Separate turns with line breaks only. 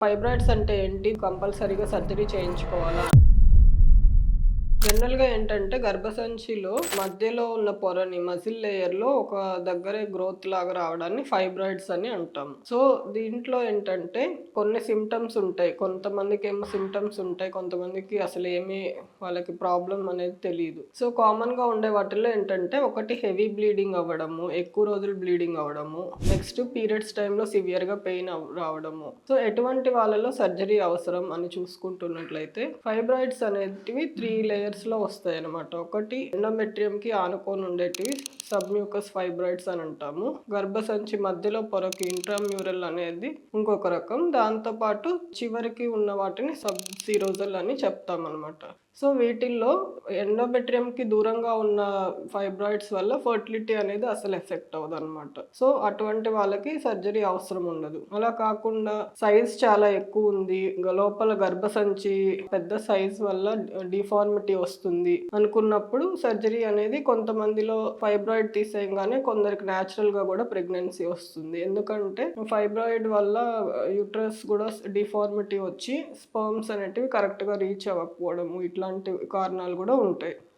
Fibroids అంటే ఏంటి? కంపల్సరీగా సర్జరీ చేయించుకోవాలా? జనరల్‌గా ఏంటంటే గర్భసంచిలో మధ్యలో ఉన్న పొరని మజిల్ లేయర్‌లో ఒక దగ్గరే గ్రోత్ లాగా రావడాన్ని ఫైబ్రాయిడ్స్ అని అంటాం. సో, దీంట్లో ఏంటంటే కొన్ని సింప్టమ్స్ ఉంటాయి. కొంతమందికేమో సింప్టమ్స్ ఉంటాయి. కొంతమందికి అసలేమి వాళ్ళకి ప్రాబ్లమ్ అనేది తెలీదు. సో, కామన్‌గా ఉండే వాటిల్లో ఏంటంటే ఒకటి హెవీ బ్లీడింగ్ అవ్వడము, ఎక్కువ రోజులు బ్లీడింగ్ అవ్వడము, నెక్స్ట్ పీరియడ్స్ టైమ్‌లో సివియర్‌గా పెయిన్ రావడము. సో, ఎటువంటి వాళ్ళలో సర్జరీ అవసరం అని చూసుకుంటున్నట్లయితే ఫైబ్రాయిడ్స్ అనేటివి 3 లేయర్స్‌లో వస్తాయన్నమాట. ఒకటి ఎండోమెట్రియంకి ఆనుకొని ఉండేటివి సబ్మ్యూకస్ ఫైబ్రాయిడ్స్ అని అంటాము. గర్భసంచి మధ్యలో పొరకి ఇంట్రామ్యూరల్ అనేది ఇంకొక రకం. దాంతో పాటు చివరికి ఉన్న వాటిని సబ్సీరోజల్ అని చెప్తామన్నమాట. సో, వీటిల్లో ఎండోమెట్రియంకి దూరంగా ఉన్న ఫైబ్రాయిడ్స్ వల్ల ఫర్టిలిటీ అనేది అసలు ఎఫెక్ట్ అవ్వదన్నమాట. సో, అటువంటి వాళ్ళకి సర్జరీ అవసరం ఉండదు. అలా కాకుండా సైజ్ చాలా ఎక్కువుంది, లోపల గర్భసంచి పెద్ద సైజ్ వల్ల డిఫార్మిటీ వస్తుంది అనుకున్నప్పుడు సర్జరీ అనేది కొంతమందిలో ఫైబ్రాయిడ్ తీసేయంగానే కొందరికి న్యాచురల్‌గా గూడా ప్రెగ్నెన్సీ వస్తుంది. ఎందుకంటే ఫైబ్రాయిడ్ వల్ల యూట్రస్ గూడా డిఫార్మిటీ వచ్చి స్పెర్మ్స్ అనేటివి కరెక్ట్‌గా రీచ్ అవ్వకపోవడము ఇట్లాంటి కారణాలు గూడా ఉంటాయి.